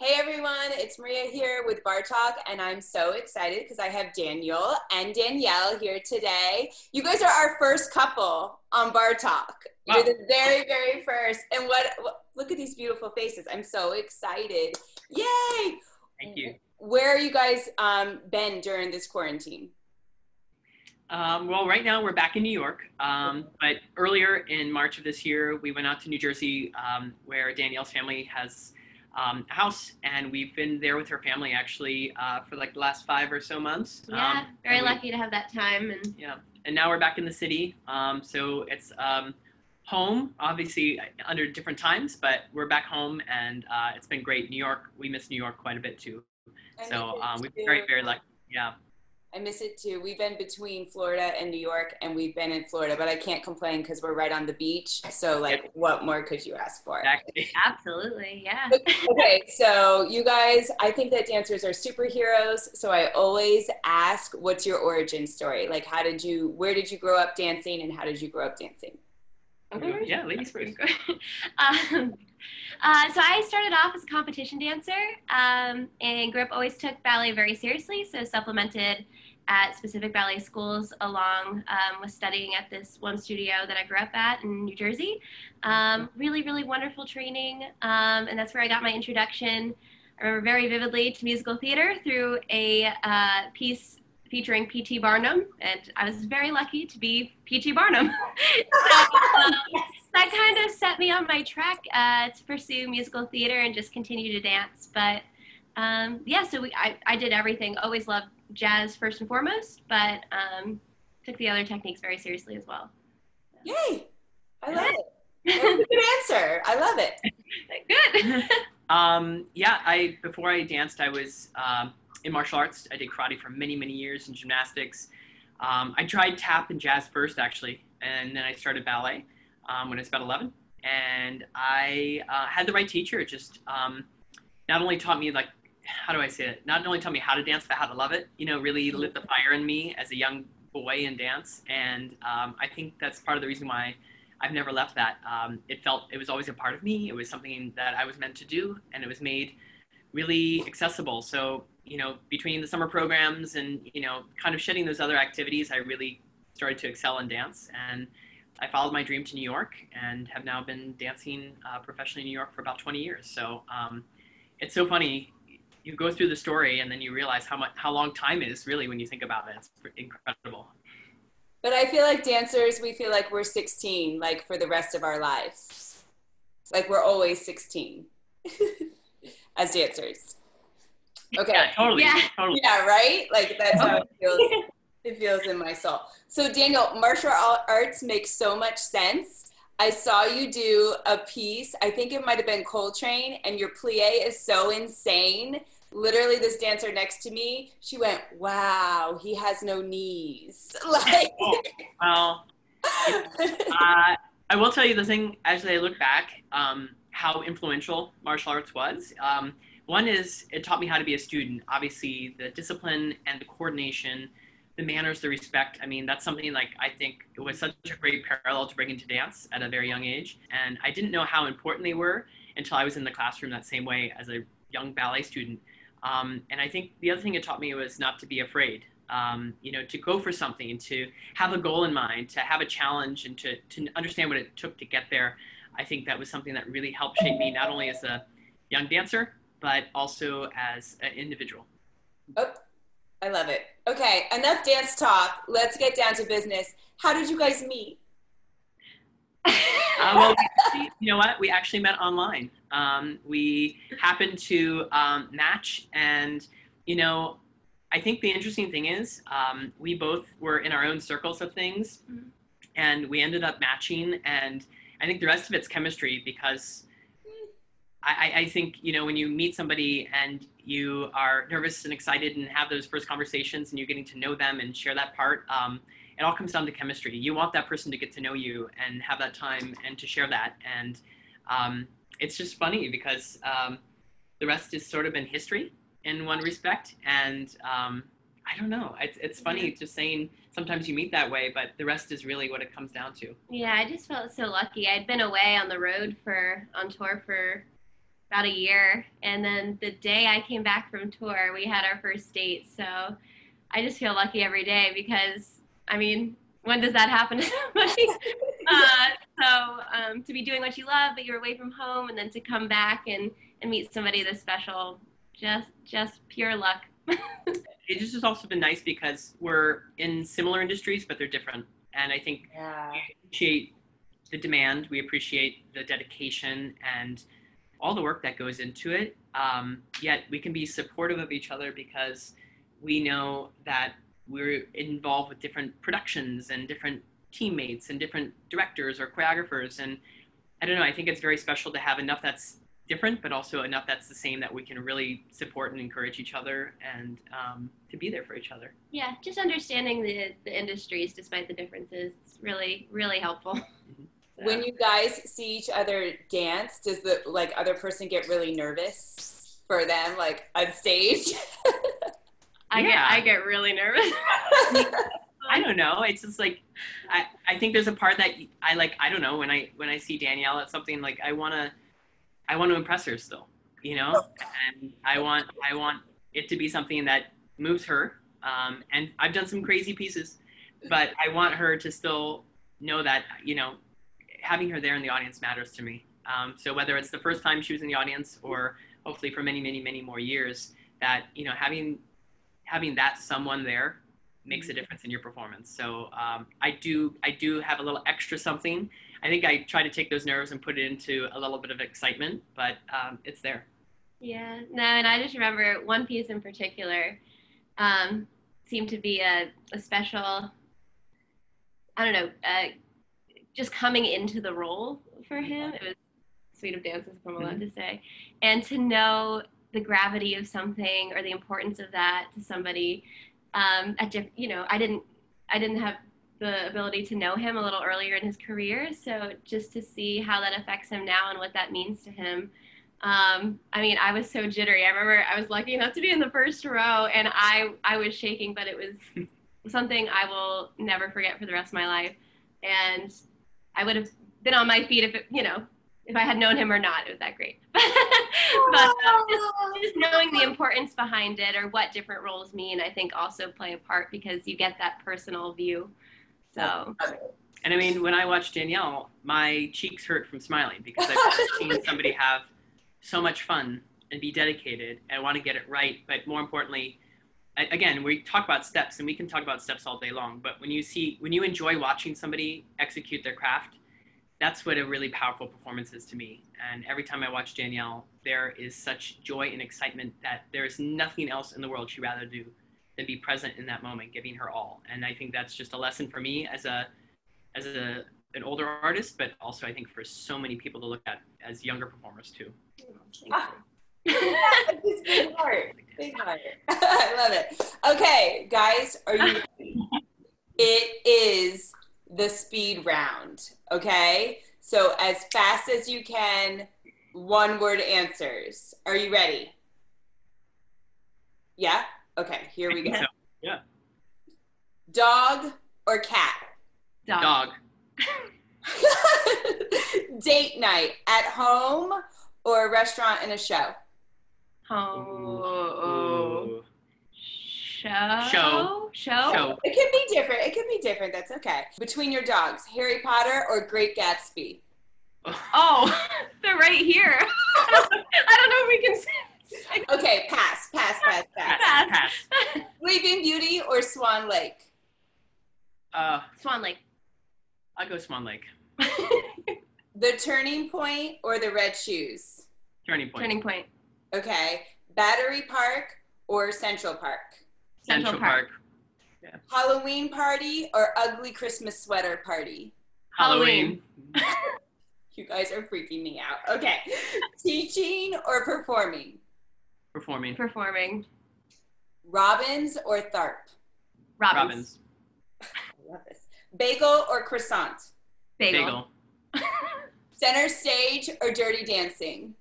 Hey everyone, it's Maria here with Barre Talk, and I'm so excited because I have Danielle and Danielle here today. You guys are our first couple on Barre Talk. You're the very, very first. And look at these beautiful faces. I'm so excited. Yay! Thank you. Where are you guys been during this quarantine? Well, right now we're back in New York, but earlier in March of this year, we went out to New Jersey, where Danielle's family has a house, and we've been there with her family actually for like the last 5 or so months. Yeah, very lucky to have that time. And yeah, and now we're back in the city, so it's home, obviously under different times, but we're back home, and it's been great. New York, we miss New York quite a bit too. So we've been very, very lucky. Yeah. I miss it too. We've been between Florida and New York, and we've been in Florida, but I can't complain because we're right on the beach. So like, what more could you ask for? Exactly. Absolutely, yeah. Okay, so you guys, I think that dancers are superheroes. So I always ask, what's your origin story? Like, where did you grow up dancing, and how did you grow up dancing? Yeah, ladies first. So I started off as a competition dancer and grew up, always took ballet very seriously, so supplemented at specific ballet schools along with studying at this one studio that I grew up at in New Jersey. Really, really wonderful training, and that's where I got my introduction. I remember very vividly to musical theater through a piece featuring P.T. Barnum, and I was very lucky to be P.T. Barnum. So that kind of set me on my track to pursue musical theater and just continue to dance. But yeah, so I did everything. Always loved jazz first and foremost, but took the other techniques very seriously as well. Yay! I love it. That was a good answer. I love it. Good. Yeah, before I danced, I was in martial arts. I did karate for many, many years, and gymnastics. I tried tap and jazz first, actually, and then I started ballet when I was about 11. And I had the right teacher. It just not only taught me, like, how do I say it? Not only taught me how to dance, but how to love it. You know, really lit the fire in me as a young boy in dance. And I think that's part of the reason why I've never left that. It was always a part of me. It was something that I was meant to do, and it was made really accessible. So, you know, between the summer programs and, you know, kind of shedding those other activities, I really started to excel in dance. And I followed my dream to New York and have now been dancing professionally in New York for about 20 years. So it's so funny. You go through the story and then you realize how long time is really when you think about it. It's incredible. But I feel like dancers, we feel like we're 16, like for the rest of our lives. Like we're always 16 as dancers. Okay. Yeah, totally. Yeah. Totally. Yeah, right? Like that's how it feels. It feels in my soul. So Danielle, martial arts makes so much sense. I saw you do a piece, I think it might have been Coltrane, and your plie is so insane. Literally, this dancer next to me, she went, wow, he has no knees. Like, Well, I will tell you the thing, as I look back, how influential martial arts was. One is it taught me how to be a student. Obviously, the discipline and the coordination, the manners, the respect. I mean, that's something like I think it was such a great parallel to bring into dance at a very young age. And I didn't know how important they were until I was in the classroom that same way as a young ballet student. And I think the other thing it taught me was not to be afraid, you know, to go for something, to have a goal in mind, to have a challenge, and to understand what it took to get there. I think that was something that really helped shape me, not only as a young dancer, but also as an individual. oh, I love it. Okay, enough dance talk. Let's get down to business. How did you guys meet? Well, you know what? We actually met online. We happened to match, and, you know, I think the interesting thing is we both were in our own circles of things, and we ended up matching, and I think the rest of it's chemistry, because I think, you know, when you meet somebody and you are nervous and excited and have those first conversations and you're getting to know them and share that part, it all comes down to chemistry. You want that person to get to know you and have that time and to share that. And it's just funny because the rest has sort of been history in one respect. And I don't know, it's funny just saying sometimes you meet that way, but the rest is really what it comes down to. Yeah, I just felt so lucky. I'd been away on the road on tour for about a year. And then the day I came back from tour, we had our first date. So I just feel lucky every day because, I mean, when does that happen to somebody? To be doing what you love, but you're away from home, and then to come back and meet somebody this special, just pure luck. It just has also been nice because we're in similar industries, but they're different. And I think we appreciate the demand, we appreciate the dedication and all the work that goes into it. Yet we can be supportive of each other because we know that we're involved with different productions and different teammates and different directors or choreographers. And I don't know, I think it's very special to have enough that's different, but also enough that's the same that we can really support and encourage each other and to be there for each other. Yeah, just understanding the industries despite the differences is really, really helpful. So. When you guys see each other dance, does the other person get really nervous for them, like on stage? I get really nervous. I don't know. It's just like I think there's a part that I like. I don't know, when I see Danielle at something, like I want to impress her still, you know, and I want it to be something that moves her. And I've done some crazy pieces, but I want her to still know that, you know, having her there in the audience matters to me. So whether it's the first time she was in the audience or hopefully for many, many, many more years, that, you know, having that someone there makes a difference in your performance. So I do have a little extra something. I think I try to take those nerves and put it into a little bit of excitement, but it's there. Yeah, no, and I just remember one piece in particular seemed to be a special, I don't know, just coming into the role for him. It was Suite of Dances, if I'm allowed to say. And to know the gravity of something or the importance of that to somebody, you know, I didn't have the ability to know him a little earlier in his career, so just to see how that affects him now and what that means to him. I mean, I was so jittery. I remember I was lucky enough to be in the first row, and I was shaking, but it was something I will never forget for the rest of my life. And I would have been on my feet if I had known him or not. It was that great. But just knowing the importance behind it or what different roles mean, I think also play a part because you get that personal view. So. And I mean, when I watch Danielle, my cheeks hurt from smiling because I've seen somebody have so much fun and be dedicated and want to get it right. But more importantly, again, we talk about steps, and we can talk about steps all day long, but when you enjoy watching somebody execute their craft, that's what a really powerful performance is to me. And every time I watch Danielle, there is such joy and excitement that there is nothing else in the world she'd rather do than be present in that moment, giving her all. And I think that's just a lesson for me as an older artist, but also I think for so many people to look at as younger performers too. Big heart. Big heart. I love it. Okay, guys, are you ready? It is the speed round, okay? So as fast as you can, one-word answers. Are you ready? Yeah? Okay, here we go. Yeah. Dog or cat? Dog. Date night at home or a restaurant and a show? Home. Show. It can be different. It can be different. That's okay. Between your dogs, Harry Potter or Great Gatsby? Oh, they're right here. I don't know if we can say. Okay, pass. Sleeping Beauty or Swan Lake? Swan Lake. I'll go Swan Lake. The Turning Point or the Red Shoes? Turning Point. Okay. Battery Park or Central Park? Central Park. Yeah. Halloween party or ugly Christmas sweater party? Halloween. You guys are freaking me out. Okay. Teaching or performing? Performing. Robbins or Tharp? Robbins. I love this. Bagel or croissant? Bagel. Center stage or Dirty Dancing?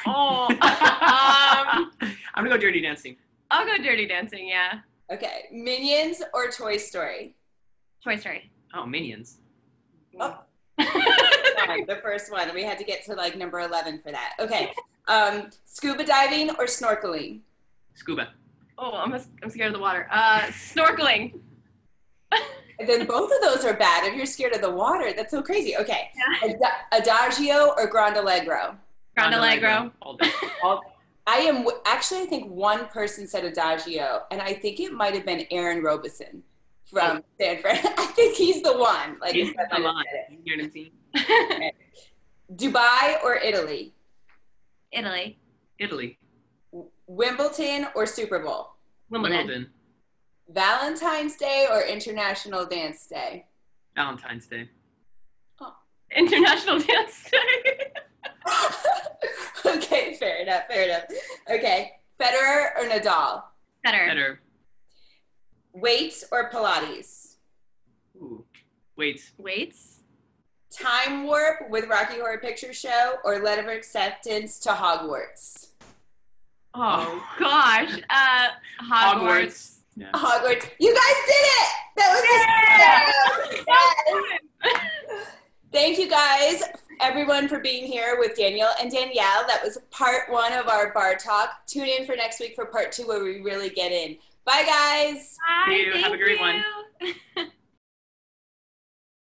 Oh. I'm gonna go Dirty Dancing. I'll go Dirty Dancing, yeah. Okay. Minions or Toy Story? Toy Story. Oh, Minions. Oh. the first one. We had to get to like number 11 for that. Okay. Scuba diving or snorkeling? Scuba. Oh, I'm scared of the water. Snorkeling. And then both of those are bad. If you're scared of the water, that's so crazy. Okay. Yeah. Adagio or Grand Allegro? Grand Allegro. All day. I think one person said Adagio, and I think it might have been Aaron Robeson from Stanford. I think he's the one. Like, he's the line. You know what I'm saying? Okay. Dubai or Italy? Italy. Italy. Wimbledon or Super Bowl? Wimbledon. Valentine's Day or International Dance Day? Valentine's Day. Oh. International Dance Day. Okay, fair enough. Okay, Federer or Nadal? Federer. Weights or Pilates? Ooh, weights. Time Warp with Rocky Horror Picture Show or Letter of Acceptance to Hogwarts? Oh gosh, Hogwarts. Yeah. Hogwarts. You guys did it! That was yes. Thank you guys, everyone, for being here with Danielle and Danielle. That was part 1 of our Barre Talk. Tune in for next week for part 2 where we really get in. Bye, guys. Bye. Have a great one.